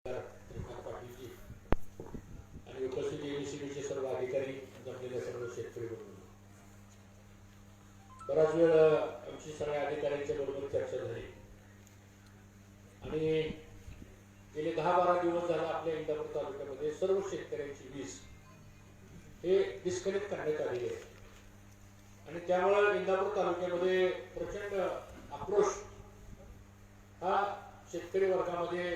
श्रीकांत पाटीलजी आणि उपस्थित एबीसीबीचे सर्व अधिकारी, जमलेल्या सर्व शेतकरी बंधू, बराच वेळ आमची सगळ्या अधिकाऱ्यांच्या बरोबर चर्चा झाली आणि गेले 10-12 दिवस झाले आपल्या इंदापूर तालुक्यामध्ये सर्व शेतकऱ्यांची वीज हे डिस्कनेक्ट करण्यात आलेली आहे आणि त्यामुळे इंदापूर तालुक्यामध्ये प्रचंड आक्रोश हा शेतकरी वर्गामध्ये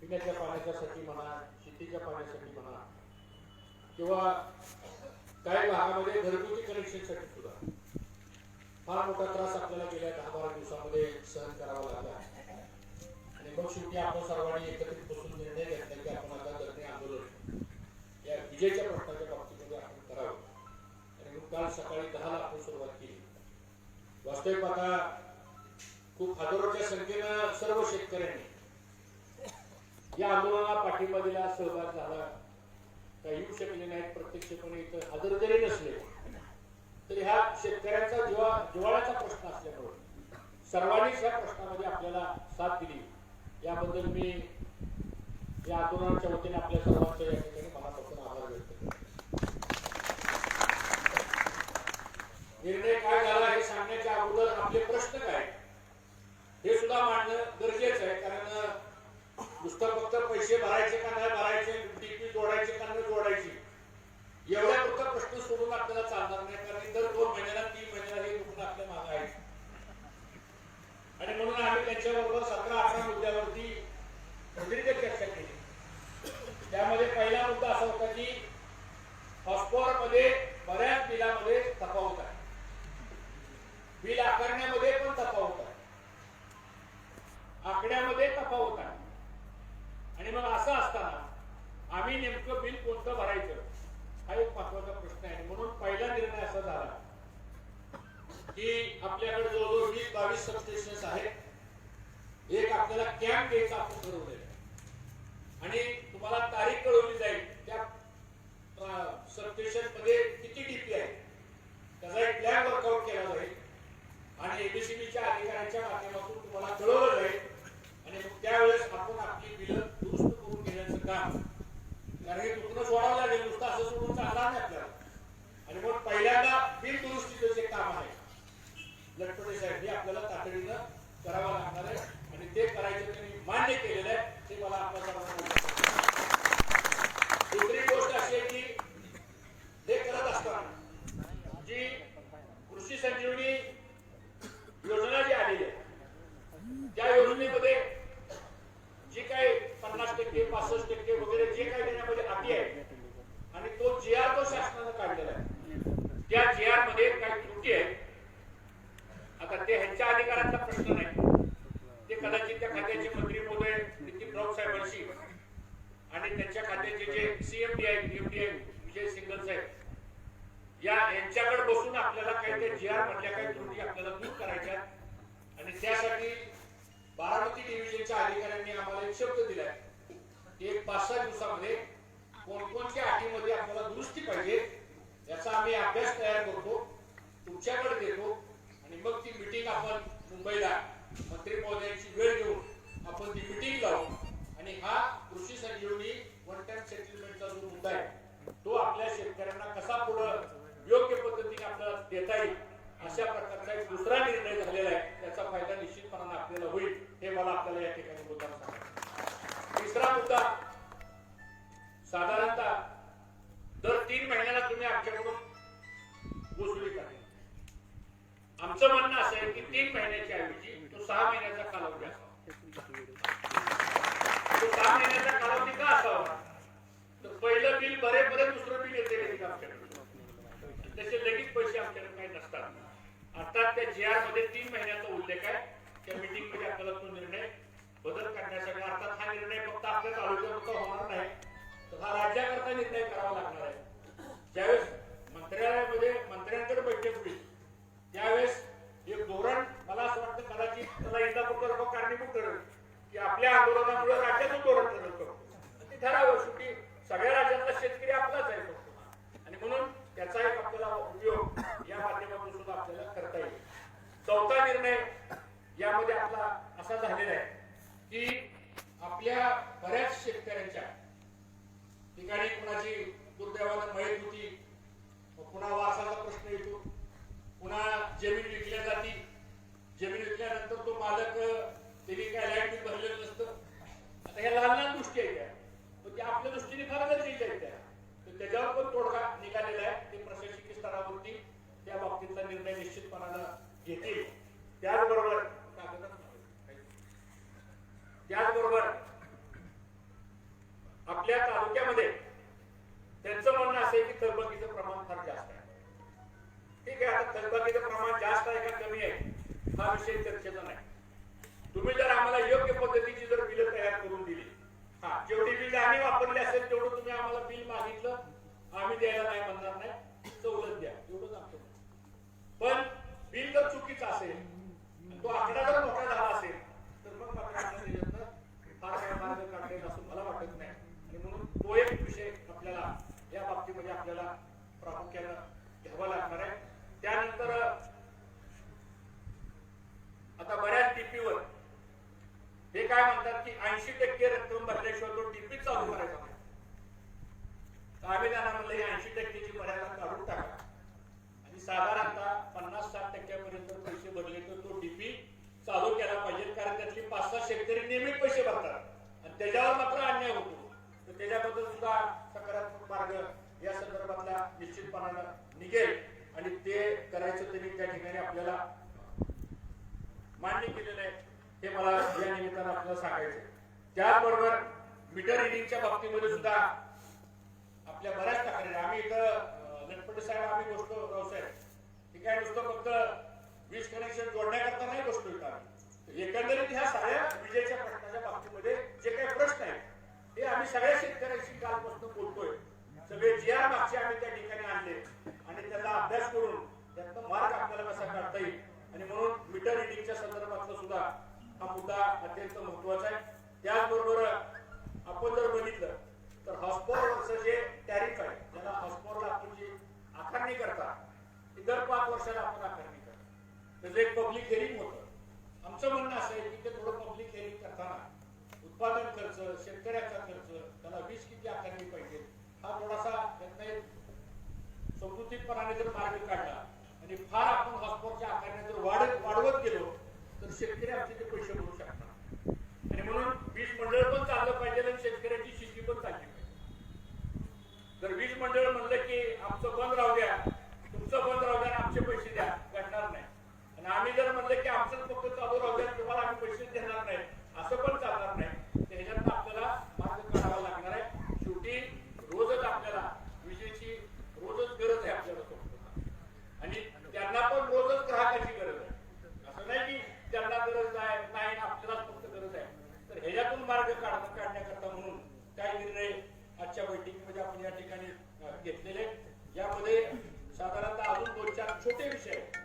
पिण्याच्या पाण्यासाठी म्हणा, शेतीच्या पाण्यासाठी म्हणा किंवा काही भागामध्ये घरगुती कनेक्शनसाठी सुद्धा फार मोठा त्रास आपल्याला गेल्या 10-12 दिवसामध्ये सहन करावा लागला आणि मग शेवटी आपण सर्वांनी एकत्रित बसून निर्णय घेतला की आपण आता धरणे आंदोलन या विजेच्या प्रश्नाच्या बाबतीमध्ये आपण करावं आणि मग काल सकाळी 10ला आपण सुरुवात केली. वास्तविक पाहता खूप हजारोच्या संख्येनं सर्व शेतकऱ्यांनी या आंदोलनाला पाठिंबा दिला, सहभाग झाला. काही येऊ शकले नाहीत प्रत्यक्षपणे, इथं हजर जरी नसले तरी हा शेतकऱ्यांचा जिव्हाळ्याचा प्रश्न असल्यामुळे सर्वांनीच या प्रश्नामध्ये आपल्याला साथ दिली. याबद्दल मी या आंदोलनाच्या वतीने आपल्या सर्वांचा या ठिकाणी मनापासून आभार व्यक्त करतो. निर्णय काय झाला हे सांगण्याच्या अगोदर आपले प्रश्न काय हे सुद्धा मांडणं गरजेचं आहे. कारण नुसतं फक्त पैसे भरायचे का नाही भरायचे, डीपी जोडायचे का नाही जोडायची एवढ्या पुरता प्रश्न सोडून आपल्याला चालणार नाही. कारण इतर 2 महिन्याला 3 महिन्याला हे दुखणं आपल्या मागे आहे आणि म्हणून आम्ही त्यांच्याबरोबर 17-18 मुद्द्यावरती दीर्घ चर्चा केली. त्यामध्ये पहिला मुद्दा असा होता की हॉस्पॉरमध्ये बऱ्याच बिलामध्ये तफावत आहे, बिल आकारण्यामध्ये पण तफावत आहे, आकड्यामध्ये तफावत आहे आणि मग असं असताना आम्ही नेमकं बिल कोणतं भरायचं हा एक महत्वाचा प्रश्न आहे. म्हणून पहिला निर्णय असा झाला की आपल्याकडे जवळजवळ 20-22 सबस्टेशन्स आहेत. एक आपल्याला कॅम्प घ्यायचा आपण ठरवलंय आणि तुम्हाला तारीख कळवली जाईल त्या सबस्टेशन मध्ये किती डीपी आहे त्याचा एक प्लॅन वर्कआउट केला जाईल आणि एबीसीबीच्या अधिकाऱ्यांच्या माध्यमातून तुम्हाला कळवलं जाईल आणि मग त्यावेळेस आपण आपली बिलं दुरुस्त करून घेण्याचं काम, कारण हे दुखणं सोडावं लागेल, नुसतं असं सोडून चालणार नाही आपल्याला. आणि मग पहिल्यांदा बिल दुरुस्तीचं जे काम आहे लटपटे साहेब हे आपल्याला तातडीनं करावं लागणार आहे आणि ते करायचं त्यांनी मान्य केलेलं आहे. ते मला आपल्या सर्वांना. दुसरी गोष्ट अशी आहे की हे करत असताना जी कृषी संजीवनी योजना जी आलेली आहे त्या योजनेमध्ये जे काही 50%, 65% वगैरे जे काही देण्यामध्ये अटी आहे आणि तो जीआर तो शासनानं काढलेला आहे, त्या जीआर मध्ये काही त्रुटी आहे. आता ते ह्यांच्या अधिकाराचा प्रश्न नाही, ते कदाचित त्या खात्याचे मंत्री महोदय नितीन राऊत साहेबांशी आणि त्यांच्या खात्याचे जे सीएमडी आहेत, एमडी विजय सिंगल साहेब यांच्याकडे बसून आपल्याला काही त्या जीआर मधल्या काही त्रुटी आपल्याला दूर करायच्या आणि त्यासाठी बारामती डिव्हिजनच्या अधिकाऱ्यांनी आम्हाला एक शब्द दिलाय की एक 5-6 दिवसामध्ये कोणकोणत्या अटीमध्ये आपल्याला दुरुस्ती पाहिजे याचा आम्ही अभ्यास तयार करतो, तुमच्याकडे देतो आणि मग ती मीटिंग आपण मुंबईला मंत्री महोदयांची वेळ घेऊन आपण ती मीटिंग लावू आणि हा कृषी संजीवनी वन टाइम सेटलमेंटचा जो मुद्दा आहे तो आपल्या शेतकऱ्यांना कसा पुढे योग्य पद्धतीने आपल्याला देता येईल अशा प्रकारचा एक दुसरा निर्णय झालेला आहे. त्याचा फायदा निश्चितपणाने आपल्याला होईल हे मला आपल्याला या ठिकाणी मुद्दा सांगायचा. तिसरा मुद्दा, साधारणतः दर 3 महिन्याला तुम्ही आमच्याकडून वसुली करा. आमचं म्हणणं असं आहे की 3 महिन्याच्या ऐवजी तो 6 महिन्याचा कालावधी असावा. तो 6 महिन्याचा कालावधी का असावा तर पहिलं बिल भरेपर्यंत दुसरं बिल येते लगेच आमच्याकडे, तसे लगेच पैसे आमच्याकडे काही नसतात. अर्थात त्या जीआर मध्ये 3 महिन्याचा उल्लेख आहे. त्या मीटिंग मध्ये आपल्याला तो निर्णय बदल करण्यासाठी, अर्थात हा निर्णय फक्त आपल्या तालुक्यापुरता होणार नाही तर हा राज्याकरता निर्णय करावा लागणार आहे. ज्यावेळेस मंत्रालयामध्ये मंत्र्यांकडे बैठक होईल त्यावेळेस एक धोरण मला असं वाटतं कदाचित त्याला इंदापूर कारणीभूत ठरेल की आपल्या आंदोलनामुळे राज्याचं धोरण ठरवतो ते ठरावं. शेवटी सगळ्या राज्यातला शेतकरी आपलाच आहे आणि म्हणून त्याचा एक आपल्याला उपयोग या माध्यमातून सुद्धा आपल्याला करता येईल. चौथा निर्णय यामध्ये आपला असा झालेला आहे की आपल्या अशा बऱ्याच शेतकऱ्यांच्या ठिकाणी कुणाची दुर्दैवानं मयत होती, पुन्हा वारसाचा प्रश्न येतो, पुन्हा जमीन विकल्या जाती, जमीन विकल्यानंतर तो मालक त्यांनी काय लाईट बिल भरलेलं नसतं. आता ह्या लहान लहान गोष्टी आहेत त्या, पण त्या आपल्या दृष्टीने फार गरजेच्या आहेत त्या, तर त्याच्यावर पण तोडगा निघालेला आहे. ते प्रशासकीय स्तरावरती त्या बाबतीतला निर्णय निश्चितपणानं घेतील. त्याचबरोबर आपल्या तालुक्यामध्ये त्यांचं म्हणणं असं आहे की थकबाकीचं प्रमाण फार जास्त आहे. ठीक आहे, आता थकबाकीचं प्रमाण जास्त आहे का कमी आहे हा विषय चर्चेचा नाही. तुम्ही जर आम्हाला योग्य पद्धतीची जर बिल तयार करून दिली, हा जेवढी बिल आम्ही वापरली असेल तेवढं तुम्ही आम्हाला बिल मागितलं, आम्ही द्यायला नाही म्हणणार नाही, सवलत द्या, एवढंच आमचं. पण बिल जर चुकीचं असेल, तो आकडा जर मोठा झाला असेल, तर मग मात्र त्याच्यातनं फार काय मार्ग काढता येईल असं मला वाटत नाही. आणि म्हणून तो एक विषय आपल्याला या बाबतीमध्ये आपल्याला प्रामुख्यानं घ्यावा लागणार आहे. त्यानंतर आता बऱ्याच टीपीवर हे काय म्हणतात की 80% रक्कम भरल्याशिवाय तो टीपी चालू करायचा नाही. आम्ही त्यांना म्हणलं 80%ची मर्यादा काढून टाका आणि साधारणतः 50-60% पैसे भरले तर तो टीपी चालू केला पाहिजे. कारण त्यातली 5-6 शेतकरी नियमित पैसे भरतात आणि त्याच्यावर मात्र अन्याय होतो. तर त्याच्याबद्दल सुद्धा सकारात्मक मार्ग या संदर्भातला निश्चितपणानं निघेल आणि ते करायचं तरी त्या ठिकाणी आपल्याला मान्य केलेलं आहे, हे मला या निमित्तानं आपल्याला सांगायचं. त्याचबरोबर मीटर रिडिंगच्या बाबतीमध्ये सुद्धा आपल्या बऱ्याच तक्रारी, आम्ही इथं लटपटे साहेब आम्ही बसतो व्यवसाय ठीक आहे, नुसतं फक्त वीज कनेक्शन जोडण्याकरता नाही बसतो इथं आम्ही. एकंदरीत ह्या सगळ्या विजेच्या प्रश्नाच्या बाबतीमध्ये जे काही प्रश्न आहेत ते आम्ही सगळ्या शेतकऱ्यांशी कालपासून बोलतोय. सगळे GR मागचे आम्ही त्या ठिकाणी आणले आणि त्याचा अभ्यास करून त्याचा मार्ग आपल्याला कसा काढता येईल. आणि म्हणून मीटर रिडिंगच्या संदर्भातला सुद्धा हा मुद्दा अत्यंत महत्वाचा आहे. त्याचबरोबर आपण जर बघितलं तर हॉस्पॉवरचं जे टॅरिफ आहे, ज्याला हॉस्पॉवरला आपण जी आकारणी करता ती दर 5 वर्षाला आपण आकारणी करतो. त्याचं एक पब्लिक हिअरिंग होतं. आमचं म्हणणं असं आहे की ते थोडं पब्लिक हिअरिंग करताना उत्पादन खर्च, शेतकऱ्याचा खर्च, त्याला वीज किती आकारणी पाहिजे हा थोडासा त्यातनं समृद्धीपणाने जर मार्ग काढला आणि फार आपण हॉस्पॉवरच्या आकारण्या जर वाढवत गेलो तर शेतकरी आमचे ते पैसे भरू शकतात. आणि म्हणून वीज मंडळ पण चाललं पाहिजे आणि शेतकऱ्याची शेती पण चालली पाहिजे. जर वीज मंडळ म्हणलं की आमचं बंद राहू द्या, तुमचं बंद राहू द्या, आमचे पैसे द्या, घडणार नाही. आणि आम्ही जर म्हणलं की आमचं फक्त चालू राहू द्या, तुम्हाला आम्ही पैसे देणार नाही, असं पण चालणार नाही. त्याच्यात आपल्याला मार्ग काढावा लागणार आहे. शेवटी रोजच आपल्याला विजेची रोजच गरज आहे आपल्याला आणि त्यांना पण रोजच ग्राहकाची गरज आहे. असं नाही की त्यांना गरज नाही आपल्यालाच फक्त गरज आहे. तर ह्याच्यातून मार्ग काढण्याकरता म्हणून काही निर्णय आजच्या बैठकीमध्ये आपण या ठिकाणी घेतलेले. यामध्ये साधारणतः अजून 2-4 छोटे विषय आहेत.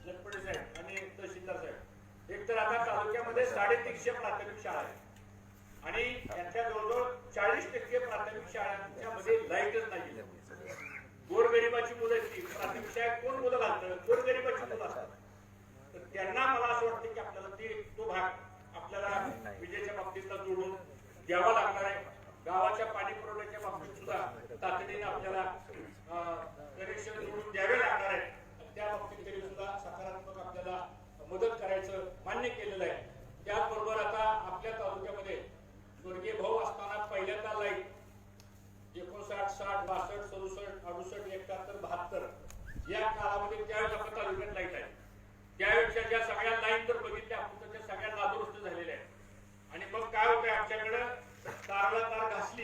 लटपटे साहेब आणि तहसीलदार साहेब, एक तर आता तालुक्यामध्ये 350 प्राथमिक शाळा आहेत आणि यांच्या जवळजवळ 40% प्राथमिक शाळांच्यामध्ये लाईटच नाही. गोरगरिबाची मुलं आहेत, प्राथमिक शाळेत कोण मुलं घालतं, गोरगरिबाची मुलं असतात. तर त्यांना मला असं वाटतं की आपल्याला तो भाग आपल्याला विजेच्या बाबतीतला जोडून द्यावा लागणार आहे. गावाच्या पाणी पुरवठ्याच्या बाबतीत सुद्धा तातडीने आपल्याला कनेक्शन जोडून द्यावे लागणार आहे. त्या बाबतीत तरी सुद्धा सकारात्मक आपल्याला मदत करायचं मान्य केलेलं आहे. त्याचबरोबर आता आपल्या तालुक्यामध्ये स्वर्गीय भाऊ असताना पहिल्यांदा लाईट 59, 60, 62, 67, 68, 71, 72 या काळामध्ये त्यावेळेस आपल्या तालुक्यात लाईट आहे. त्यावेळेच्या ज्या सगळ्या लाईन जर बघितल्या आपण त्या सगळ्या नादुरुस्त झालेल्या आहेत. आणि मग काय होतंय, आमच्याकडं तारला तार घासली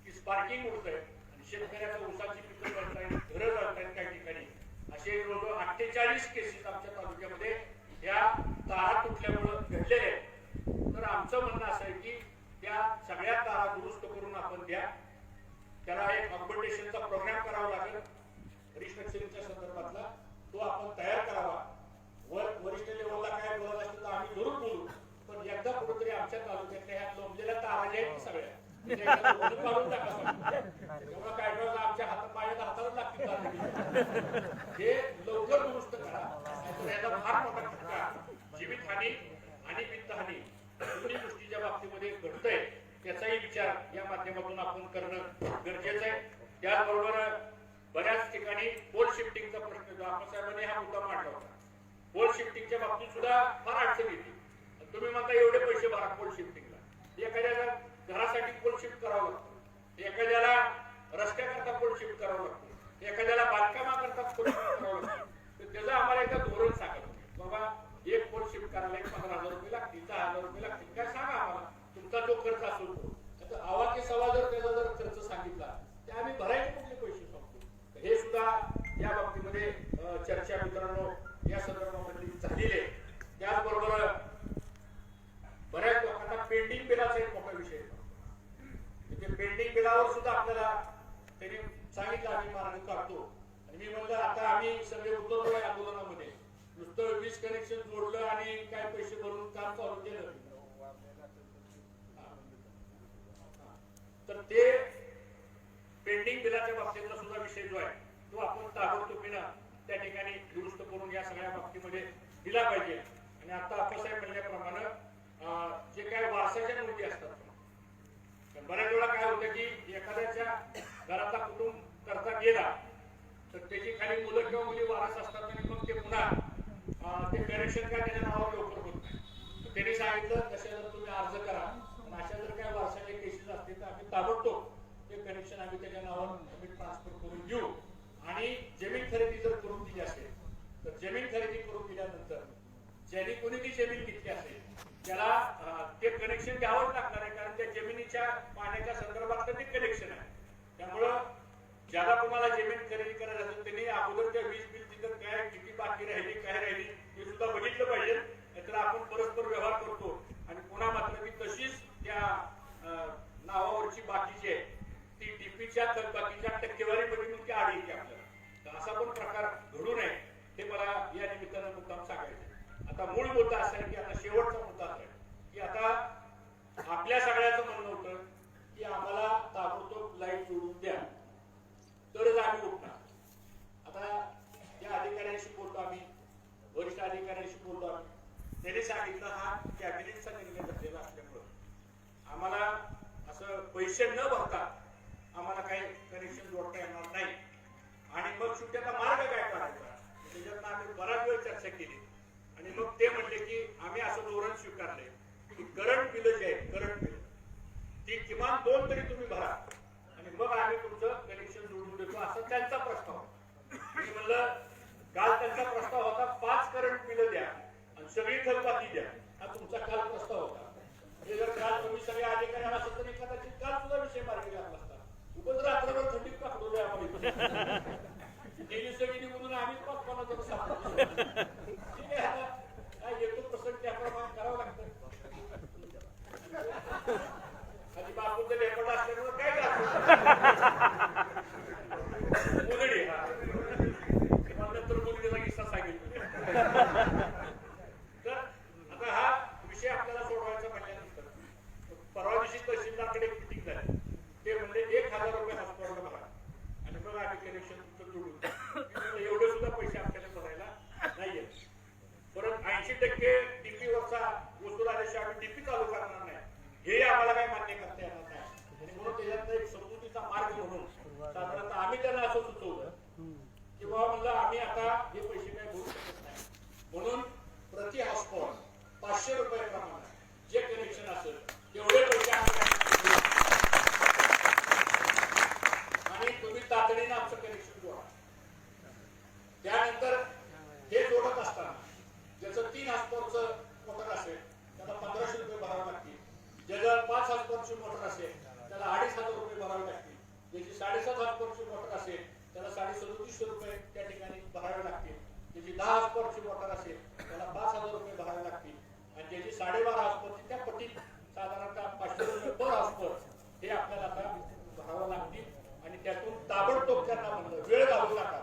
की स्पार्किंग उडतंय आणि शेतकऱ्याच्या ऊसाची पिकं करतायत, घरं जातायत. काही ठिकाणी असे जवळजवळ 48 केसेस आमच्या तालुक्यामध्ये या तारा तुटल्यामुळे घडलेले आहेत. तर आमचं म्हणणं असं आहे की त्या सगळ्या तारा दुरुस्त करून आपण द्या. त्याला एक ऑगमेंटेशनचा प्रोग्राम करावा लागेल. रिस्ट्रक्चरिंगच्या संदर्भातला तो आपण तयार करावा. वरिष्ठ लेवलला काय बोलत असतं तर आम्ही जरूर बोलू, पण एकदा कुठेतरी आमच्या तालुक्यातल्या ह्या लोंबलेल्या तारा ज्या आहेत सगळ्या काढून टाका. तेव्हा काय करायचं, आमच्या माझ्या हाताला लागतील. हे लवकर दुरुस्त करा. याचा फार मोठा फटका जीवितहानी आणि वित्तहानी दोन्ही गोष्टीच्या बाबतीत बाबतीमध्ये घडतंय त्याचाही विचार या माध्यमातून आपण करणं गरजेचं आहे. त्याचबरोबर बऱ्याच ठिकाणी पोल शिफ्टिंगचा प्रश्न येतो. आपण साहेबांनी हा मुद्दा मांडला होता. पोल शिफ्टिंगच्या बाबतीत सुद्धा फार अडचण येते. तुम्ही म्हणता एवढे पैसे भरा पोल शिफ्टिंगला, एखाद्याला घरासाठी पोल शिफ्ट करावं लागतं, एखाद्याला रस्त्याकरता पोल शिफ्ट करावं लागतं, एखाद्याला बांधकामाकरता पोल शिफ्ट करावं लागतं. तर त्याचं आम्हाला एकदा धोरण सांगा बाबा, एक पोल शिफ्ट करायला 15,000 रुपये लागतील, 10,000 रुपये लागतील, काय सांगा आम्हाला. तुमचा जो खर्च असेल तो आवा की सवा जर त्याचा जर खर्च सांगितला ते आम्ही भरायचे कुठले पैसे सांगतो. हे सुद्धा या बाबतीमध्ये चर्चा मित्रांनो या संदर्भामध्ये झालेली आहे. त्याचबरोबर बऱ्याच लोकांना पेंडिंग बिलाचा एक मोठा विषय आहे. पेंडिंग बिलावर सुद्धा आपल्याला त्यांनी सांगितलं आम्ही मार्ग काढतो. आणि मी म्हणलं आता आम्ही सगळे उतरलो या आंदोलनामध्ये, नुसतं 20 कनेक्शन जोडलं आणि काय पैसे भरून काम चालू केलं तर ते पेंडिंग बिलाच्या बाबतीतला सुद्धा विषय जो आहे तो आपण ताबडतोबीनं त्या ठिकाणी दुरुस्त करून या सगळ्या बाबतीमध्ये दिला पाहिजे. आणि आता आप्पासाहेब म्हणल्याप्रमाणे जे काय वारसाच्या नोंदी असतात, बऱ्याच वेळा काय होतं की एखाद्याच्या घराचा कुटुंब करता गेला तर त्याची खाली मुलं किंवा मुली वारस असतात आणि मग ते पुन्हा ते कनेक्शन काय त्याच्या नावावर लवकर होत नाही. त्यांनी सांगितलं तसे जर तुम्ही अर्ज करा आणि अशा जर काय वारसाचे केसेस असतील तर आम्ही ताबडतोब ते कनेक्शन आम्ही त्याच्या नावावर आम्ही ट्रान्सफर करून देऊ. आणि जमीन खरेदी जर करून दिली असेल तर जमीन खरेदी करून दिल्यानंतर ज्यांनी कोणी ती जमीन घेतली असेल त्याला ते कनेक्शन घ्यावंच लागणार आहे, कारण त्या जमिनीच्या पाण्याच्या संदर्भात ते कनेक्शन आहे. त्यामुळं ज्याला तुम्हाला जमीन खरेदी करायला असेल त्यांनी अगोदर त्या वीज बिल तिथं काय किती बाकी राहिली काय राहिली हे सुद्धा बघितलं पाहिजे. नाहीतर आपण परस्पर व्यवहार करतो आणि पुन्हा मात्र की तशीच त्या नावावरची बाकीची आहे ती डीपीच्या थकबाकीच्या टक्केवारीमध्ये मग ती आड येते आपल्याला. तर असा पण प्रकार घडू नये हे मला या निमित्तानं मुद्दाम सांगायचं. आता मूळ मुद्दा असा आहे की आता शेवटचा मुद्दा आहे की आता आपल्या सगळ्याचं म्हणणं होतं की आम्हाला ताबडतोब लाईट जोडून द्या तरच आम्ही उठणार. आता या अधिकाऱ्यांशी बोलतो आम्ही, वरिष्ठ अधिकाऱ्यांशी बोलतो आम्ही, त्यांनी सांगितलं हा कॅबिनेटचा निर्णय झालेला असल्यामुळं आम्हाला असं पैसे न भरता आम्हाला काही कनेक्शन जोडता येणार नाही. आणि मग सुट्ट्याचा मार्ग काय काढायचा त्याच्यात आम्ही बराच वेळ चर्चा केली. आणि मग ते म्हणले की आम्ही असं धोरण स्वीकारलंय की करंट बिल जे आहे करंट बिल ती किमान 2 तरी तुम्ही भरा आणि मग आम्ही तुमचं कनेक्शन जोडून देतो असं त्यांचा प्रस्ताव. मी म्हणलं काल त्यांचा प्रस्ताव होता 5 करंट बिल द्या आणि सगळी थकबाकी द्या, हा तुमचा काल प्रस्ताव होता. हे जर काल तुम्ही सगळ्या अधिकाऱ्यांना असं तरी कदाचित काल सुद्धा विषय मार्गी लागला असता. उगाच रात्रभर थंडीत पकडलोय आम्हाला गेली सगळी म्हणून आम्हीच 5-5 जण सापडलो. ठीक आहे, आता काय येतो प्रसंग त्याप्रमाणे करावं लागतं. आणि बापूचं लेपट असल्यामुळे काय मुलगी नंतर मुलगीचा किस्सा सांगितलं. तर आता हा विषय आपल्याला सोडवायचा म्हटल्यानंतर परवा दिवशी तहसीलदारकडे मिटिंग झाली. ते म्हणले 1,000 रुपये हॉस्पिटलला भरा आणि मग आम्ही कनेक्शन तुमचं जोडून. एवढे सुद्धा पैसे आपल्याला भरायला नाहीये. परत 80% डीपीवरचा वसूल आल्याशिवाय आम्ही डीपी चालू करणार नाही हे आम्हाला काही मान्य करता येणार नाही. आणि म्हणून त्याच्यात एक समजुतीचा मार्ग म्हणून साधारणतः आम्ही त्यांना असं सुचवलं की बाबा म्हणलं आम्ही आता हे पैसे काही भरू शकत नाही, म्हणून प्रति हॉस्पॉट 500 रुपये प्रमाणे जे कनेक्शन असेल तेवढे पैसे आणि तुम्ही तातडीनं आमचं कनेक्शन जोडा. त्यानंतर हे जोडत असताना ज्याचं 3 हॉस्पॉटचं मोटर असेल त्याला 1500 रुपये भरावे लागतील. ज्याचं 5 हॉस्पॉटची मोटर असेल त्याला 2,500 रुपये भरावे लागतील. ज्याची 7.5 हॉस्पॉटची मोटर असेल त्याला 3700 रुपये त्या ठिकाणी भरावे लागतील. ज्याची 10 हॉस्पॉटची मोटर असेल त्याला 5,000 रुपये भरावे लागतील. आणि ज्याची 12.5 हॉस्पॉटची त्या पटीत साधारणतः 500 रुपये पर हॉस्पॉट हे आपल्याला आता भरावं लागतील. आणि त्यातून ताबडतोब त्यांना म्हणलं वेळ घालू नका.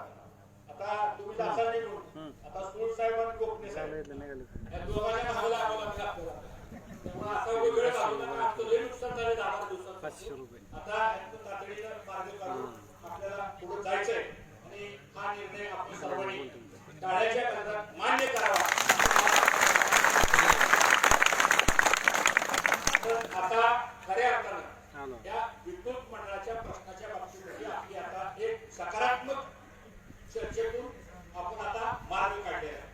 आता तुम्ही दासा निघून आता सूळ साहेब आणि गोपने साहेब या दोघांना भाग लागावं लागलं आपल्याला. त्यामुळे आता वेळ घालू नका. आमचं लय नुकसान झालं 10 दिवसात. आता यांचं तातडीनं मार्ग काढून आपल्याला पुढे जायचंय आणि हा निर्णय आपण सर्वांनी टाळ्याच्या गजरात मान्य करावा. तर आता खऱ्या अर्थानं या विद्युत मंडळाच्या प्रश्नाच्या बाबतीमध्ये आपली आता एक सकारात्मक चर्चेतून आपण आता मार्ग काढलेला आहे.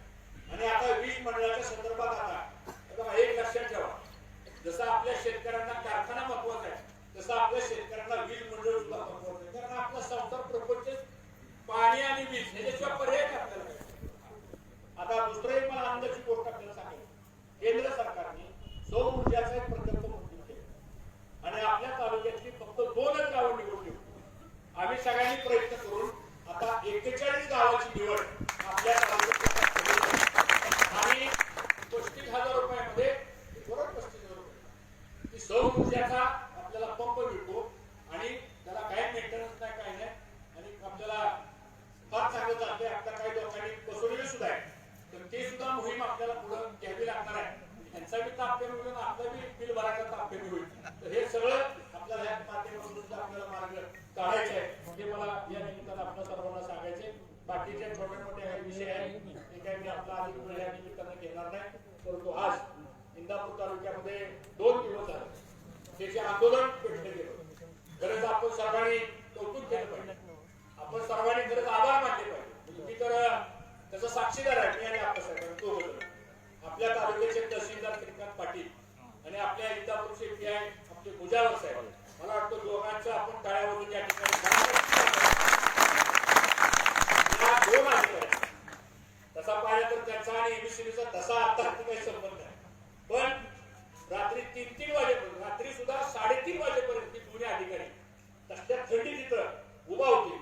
आणि आता वीज मंडळाच्या संदर्भात आता एक लक्षात ठेवा, जसं आपल्या शेतकऱ्यांना कारखाना महत्वाचा आहे तसं आपल्या शेतकऱ्यांना वीज मंडळ सुद्धा महत्वाचं आहे. कारण आपला संसार प्रपंच पाणी आणि वीज ह्याच्याशिवाय पर्याय नाही आपल्याला. आता दुसरंही मला आनंदाची गोष्ट आपल्याला सांगेल, केंद्र सरकारने सौर ऊर्जाचा एक प्रकल्प मंजूर केला आणि आपल्या तालुक्यातली फक्त 2च गावं निवडली. आम्ही सगळ्यांनी प्रयत्न करून आता 41 गावाची निवड आपल्या तालुक्यात आणि 35,000 रुपयामध्ये बरोबर 35,000 रुपये ती सौर ऊर्जाचा आपल्याला पंप मिळतो आणि त्याला काही मेंटेनन्स नाही काही नाही आणि आपल्याला फार चांगलं चालतंय. आपल्या काही लोकांनी बसवलेले सुद्धा आहे, तर ते सुद्धा मोहीम आपल्याला पुढे घ्यावी लागणार आहे. त्यांचा बी ताप कमी होईल, आपला बी बिल भरायचा ताप कमी होईल. तर हे सगळं आपल्याला या माध्यमातून सुद्धा आपल्याला मार्ग काढायचे आहे. हे मला या निमित्तानं आपल्या सर्वांना सांगायचे. बाकीचे छोटे मोठे काही विषय आहेत ते काही मी आपला अधिक वेळ या निमित्तानं घेणार नाही. परंतु आज इंदापूर तालुक्यामध्ये 2 दिवस झाले त्याचे आंदोलन पेटले गेलं. गरज आपण सर्वांनी कौतुक केलं पाहिजे, आपण सर्वांनी गरज आभार मानले पाहिजे. मी तर त्याचा साक्षीदार आहे. मी आणि आपल्यासाहेब तो आपल्या तालुक्याचे तहसीलदार श्रीकांत पाटील आणि आपल्या इंदापूरचे पीआय आपले मुजावर साहेब, मला वाटतं दोघांचं आपण टाळ्यावरून या ठिकाणी 2 अधिकारी तसा पाहिला तर त्यांचा आणि एबीसीबीचा तसा अर्थात काही संबंध नाही. पण रात्री 3-3 वाजेपर्यंत, रात्री सुद्धा 3:30 वाजेपर्यंत ती दोन्ही अधिकारी तसल्या थंडी तिथं उभा होते.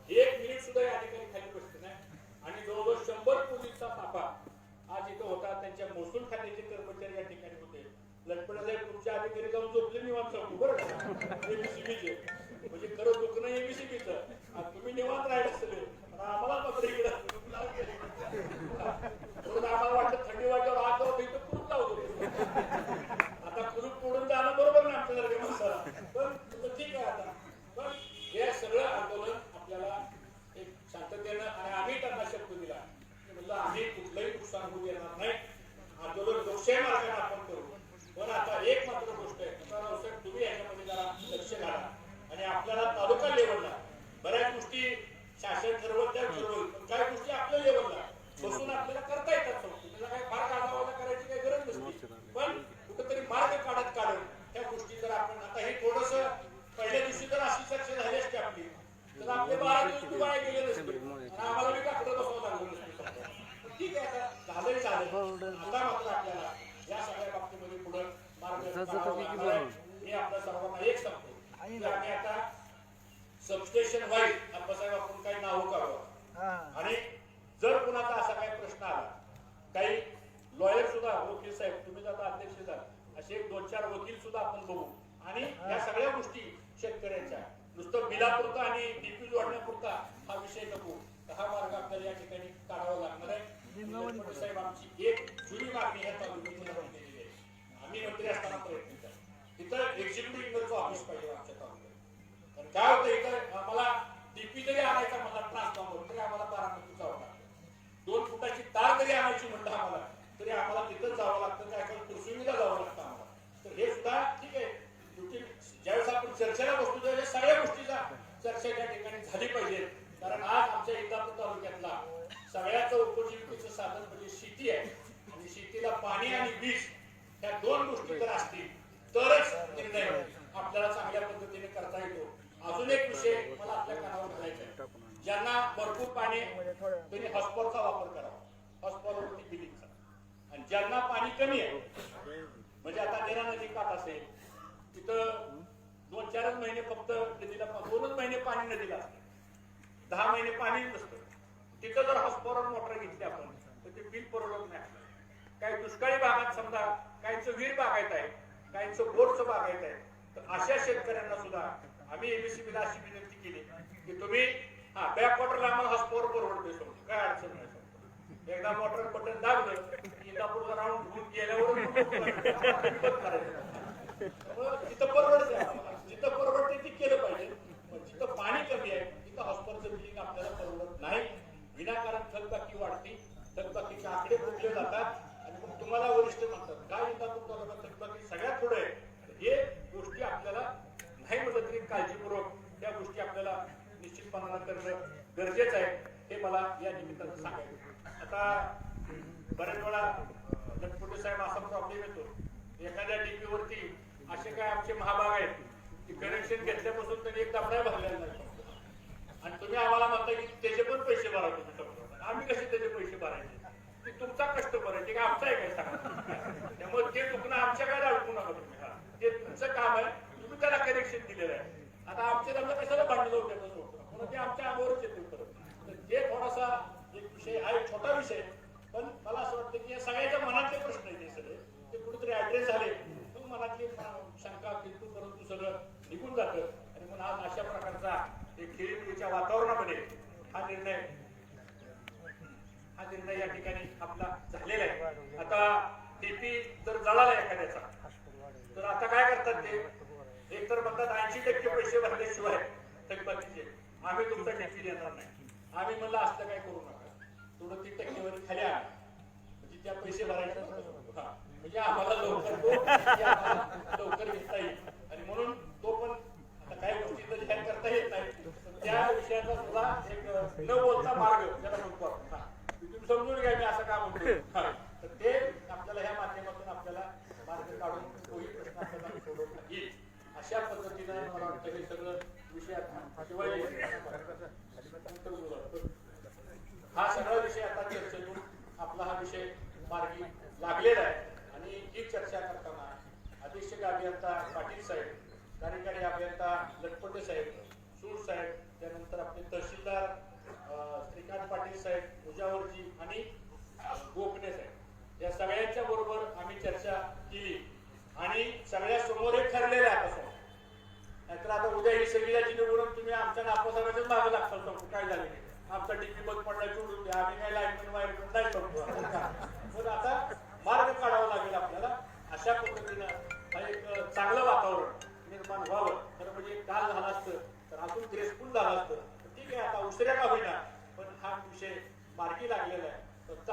1 मिनिट सुद्धा या अधिकारी खाली बसते नाही. आणि जवळजवळ 100 पोलीसचा ताफा आज इथं होता. त्यांच्या महसूल खात्याचे कर्मचारी या ठिकाणी होते. लटपणाला तुमच्या अधिकारी जाऊन झोपले निवांत सांगू बरं का एबीसीबीचे, म्हणजे खरं दुखणं एबीसीबीचं. तुम्ही निवांत राहिला सगळे, आम्हाला मात्र इकडे आम्हाला वाटतं थंडी वाटल्यावर आत जाऊ इथं कुलूप लावतो. आता कुलूप तोडून जाणं बरोबर नाही आपल्याला माणसाला, पण ठीक आहे. आता पण हे सगळं आंदोलन आपल्याला एक शांततेनं आणि आम्ही त्यांना शब्द दिला म्हणलं आम्ही कुठलंही नुकसान होऊ देणार नाही, आंदोलन लोकशाही मार्गाने आपण करू. पण आता एक मात्र गोष्ट आहे, आता तुम्ही याच्यामध्ये जरा लक्ष घाला आणि आपल्याला तालुका लेवलला बऱ्याच गोष्टी शासन ठरवत त्या ठरवल, पण काही गोष्टी आपल्या लेवलला बसून आपल्याला करता येतात. त्याला काही फार काढावा करायची काही गरज नसते, पण कुठेतरी मार्ग काढत त्या गोष्टी जर आपण आता हे थोडस पहिल्या दिवशी जर अशी चर्चा झाली असते आपली तर आपले 12 दिवस दुबारा गेले नसते आणि आम्हाला बी काकडं बसवावं लागलं नसतं. ठीक आहे, आता झालंय चालेल. आता मात्र आपल्याला या सगळ्या बाबतीमध्ये पुढे मार्ग काढावा लागणार आहे. मी आपल्या सर्वांना एक सांगतो की आम्ही आता सबस्टेशन वाईज आपल्यासाहेब आपण काही नाव काढू आणि जर कुणाचा असा काही प्रश्न आला, काही लॉयर सुद्धा वकील साहेब तुम्ही जाता अध्यक्ष झाला असे 2-4 वकील सुद्धा आपण बघू आणि या सगळ्या गोष्टी शेतकऱ्यांच्या नुसतं बिलापुरता आणि डीपी जोडण्यापुरता हा विषय नको. हा मार्ग आपल्याला या ठिकाणी काढावा लागणार आहे. साहेब आमची एक जुनी मागणी या तालुक्याची केलेली आहे. आम्ही मंत्री असताना प्रयत्न केला तिथं एक्झिक्युटिव्ह ऑफिस पाहिजे आमच्या तालुक्यात. तर काय होतं इथं आम्हाला डीपी जरी आणायचा मला ट्रान्सफॉर्मर तरी आम्हाला 12 जावं लागतं. 2 फुटाची तार जरी आणायची म्हणलं आम्हाला तरी आम्हाला तिथं जावं लागतं, काय कुर्सुमीला जावं लागतं आम्हाला. तर हे सुद्धा ठीक आहे. ज्यावेळेस आपण चर्चेला बसतो त्यावेळेस सगळ्या गोष्टीचा चर्चा त्या ठिकाणी झाली पाहिजे. कारण आज आमच्या इंदापूर तालुक्यातला सगळ्याचं उपजीविकेचं साधन म्हणजे शेती आहे आणि शेतीला पाणी आणि वीज ह्या 2 गोष्टी जर असतील तरच निर्णय आपल्याला चांगल्या पद्धतीने करता येतो. अजून एक विषय मला आपल्या कानावर घालायचा आहे, ज्यांना भरपूर पाणी त्यांनी हॉस्पॉटचा वापर करावा, हॉस्पॉटवरती बिलिंगचा. आणि ज्यांना पाणी कमी आहे म्हणजे आता नेरा नदी काठ असेल तिथं 2-4 महिने फक्त नदीला 2च महिने पाणी नदीला असते, 10 महिने पाणी नसतं. तिथं जर हॉस्पॉवर मोटर घेतली आपण तर ते बिल परवडत नाही. काही दुष्काळी भागात समजा काहींचं विहीर बागायत आहे, काहींचं बोरचं बागायत आहे, तर अशा शेतकऱ्यांना सुद्धा आम्ही एबीसीबीला अशी विनंती केली की तुम्ही बॅकवॉटरला आम्हाला हॉस्पॉवर परवडतोय समजा, काय अडचण नाही. एकदा मोटर बटन दाबलं इंदापूरचा राऊंड घेऊन गेल्यावर तिथं परवडते, जिथं परवडते ती केलं पाहिजे. जिथं पाणी कमी आहे तिथं हॉस्पॉटरचं बिलिंग आपल्याला परवडत नाही. विनाकारण थकबाकी वाढते, थकबाकीचे आकडे फुटले जातात आणि मग तुम्हाला वरिष्ठ म्हणतात काय इंदापूर तालुका थकबाकी सगळ्यात पुढे आहे. हे गोष्ट करणं गरजेचं आहे हे मला या निमित्तानं सांगायचं. आता बऱ्याच वेळा लटपुटे साहेब असा प्रॉब्लेम येतो, एखाद्या डीपी वरती असे काय आमचे महाभाग आहेत की कनेक्शन घेतल्यापासून त्यांनी एक दाबडा भरलेला नाही आणि तुम्ही आम्हाला म्हणता की त्याचे पण पैसे भरा तुम्ही. आम्ही कसे त्याचे पैसे भरायचे? की तुमचा कस्टमर आहे, ते काय आमचा आहे काय सांगा. त्यामुळे ते दुखणं आमच्या काय अडकू नका तुम्ही. ते तुमचं काम आहे, तुम्ही त्याला कनेक्शन दिलेलं आहे. आता आमच्या त्यांना कशाला भांडण होऊ देत म्हणून ते आमच्या अंगावरच येते परत. तर ते थोडासा एक विषय हा एक छोटा विषय, पण मला असं वाटतं की या सगळ्याच्या मनातले प्रश्न आहेत हे सगळे, ते कुठेतरी ऍड्रेस झाले तर मनातली शंका किंतु परंतु सगळं निघून जातं. आणि म्हणून आज अशा प्रकारचा एक खेळीमेळीच्या वातावरणामध्ये हा निर्णय या ठिकाणी आपला झालेला आहे. आता टीपी जर जळाला एखाद्याचा तर आता काय करतात ते, एक तर म्हणतात 80% पैसे भरल्याशिवाय थकबाकीचे आम्ही तुमचा टीपी देणार नाही. आम्ही म्हणलं असलं काय करू नका, थोडं 30 टक्केवारी खाली आणा म्हणजे त्या पैसे भरायचे म्हणजे आम्हाला लवकर घेता येईल. आणि म्हणून तो पण आता काही गोष्टी तर जाहीर करता येत नाही, त्या विषयाचा सुद्धा एक न बोलता मार्ग त्याला म्हणतो आपण. तुम्ही समजून घ्या मी असं का म्हणतो. तर ते आपल्याला ह्या माध्यमातून आपल्याला मार्ग काढून तोही प्रश्न आपल्याला सोडवता येईल अशा पद्धतीनं मला वाटतं हे सगळं विषय शिवाय हा सगळा विषय आता चर्चेतून आपला हा विषय मार्गी लागलेला आहे. आणि ही चर्चा करताना अधीक्षक अभियंता पाटील साहेब, कार्यकारी अभियंता लटपटे साहेब, सूर साहेब, त्यानंतर आपले तहसीलदार श्रीकांत पाटील साहेब, मुजावरजी आणि गोखणे साहेब या सगळ्यांच्या बरोबर आम्ही चर्चा केली आणि सगळ्या समोर एक ठरलेलं आहे आता. नाहीतर आता उद्या ही सगळ्याची निवडून तुम्ही आमच्या नापासाव्याच्याच मागे लागतात तो काय झाले आमचा डीपी बंद पडला जोडून द्या, आम्ही काय लाईनमॅन वायरमॅन नाही करतो. पण आता मार्ग काढावा लागेल आपल्याला. अशा पद्धतीनं हा एक चांगलं वातावरण निर्माण व्हावं. तर म्हणजे काल झालं असतं तर अजून ग्रेसफुल झालं असतं. ठीक आहे, आता उशिरा का होईना पण हा विषय मार्गी लागलेला आहे. फक्त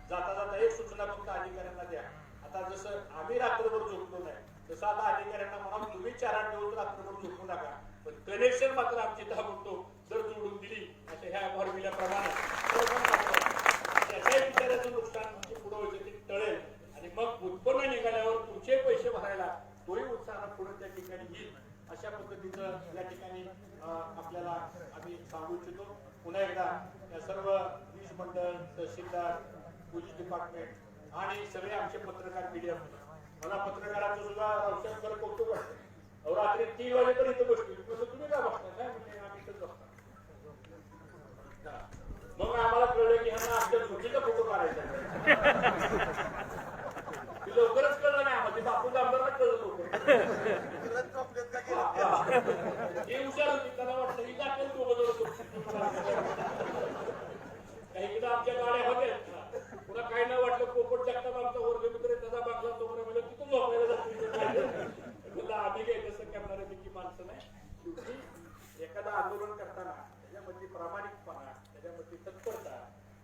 जाता जाता एक सूचना फक्त अधिकाऱ्यांना द्या. आता जसं आम्ही रात्रभर झोपलो नाही तसं आता अधिकाऱ्यांना म्हणा तुम्ही 4-8 दिवस रात्रभर झोपू नका, पण कनेक्शन मात्र आमची ताबडतोब जर जोडून दिली अशा ह्या भरविल्याप्रमाणे त्याच्याही विचाराचं नुकसान पुढे होईल ते टळेल आणि मग उत्पन्न निघाल्यावर तुमचे पैसे भरायला तोही उत्साह पुढे त्या ठिकाणी येईल. अशा पद्धतीचं या ठिकाणी आपल्याला आम्ही सांगू इच्छितो. पुन्हा एकदा या सर्व वीज मंडळ, तहसीलदार, पोलीस डिपार्टमेंट आणि सगळे आमचे पत्रकार मीडिया, मला पत्रकारांचं सुद्धा रावसाहेब कौतुक वाटतं. रात्री 3 वाजेपर्यंत बसतो तुम्ही का बसता काय म्हणजे आम्ही इथंच बसतो. मग आम्हाला कळलं की ह्यांना आमच्या झोपीचा फोटो काढायचा लवकरच कळलं नाही आम्हाला. बापू आमदारला कळलं लवकर हे हुशार होती, त्याला वाटतं ही दाखल काही आमच्या गाड्या होत्या. पुन्हा काही नाही वाटलं पोपट जगताप आमचा वर्ग मित्र त्याचा बांगला तो म्हणजे तिथून झोपायला जातो. आम्ही काही तसं करणारे मिकी माणसं नाही. एखादं आंदोलन करताना त्याच्यामध्ये प्रामाणिकपणा, त्याच्यामध्ये तत्परता,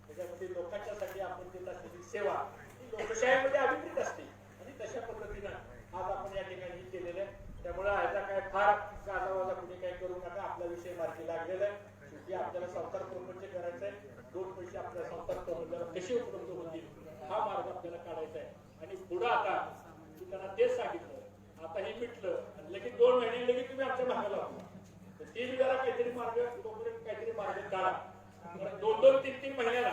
त्याच्यामध्ये लोकांच्यासाठी आपण देत असलेली सेवा ही लोकशाहीमध्ये अभिप्रेत असते आणि तशा पद्धतीनं आज आपण या ठिकाणी केलेलं आहे. त्यामुळे ह्याचा काय फार गाजावाजा कुणी काही करू नका. आपला विषय मार्गी लागलेला आहे. शेवटी आपल्याला संसार प्रपंच करायचा आहे. 2 पैसे आपल्या संसार प्रपंचाला कसे उपलब्ध होतील हा मार्ग आपल्याला काढायचा आहे. आणि पुढं आता मी त्यांना तेच सांगितलं, आता हे मिटलं आणि लगेच 2 महिने लगेच तुम्ही आमच्या भागाला तर ते जरा काहीतरी मार्ग तोपर्यंत काहीतरी मार्ग काढा. 2-2, 3-3 महिन्याला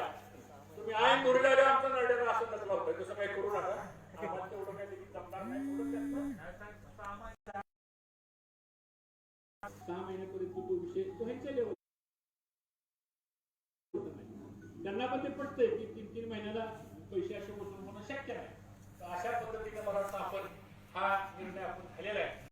तुम्ही आयन दुर्गाला आमचा नरड्याला असं नसलं होतं तसं काही करू नका. आम्हाला तेवढं काही लगेच जमणार नाही. 6 महिन्यापर्यंत तो विषय तो ह्यांच्या लेवल त्यांना पण ते पटतंय की 3-3 महिन्याला पैसे असे वसूल होणं शक्य नाही. अशा पद्धतीने मला वाटतं आपण हा निर्णय आपण झालेला आहे.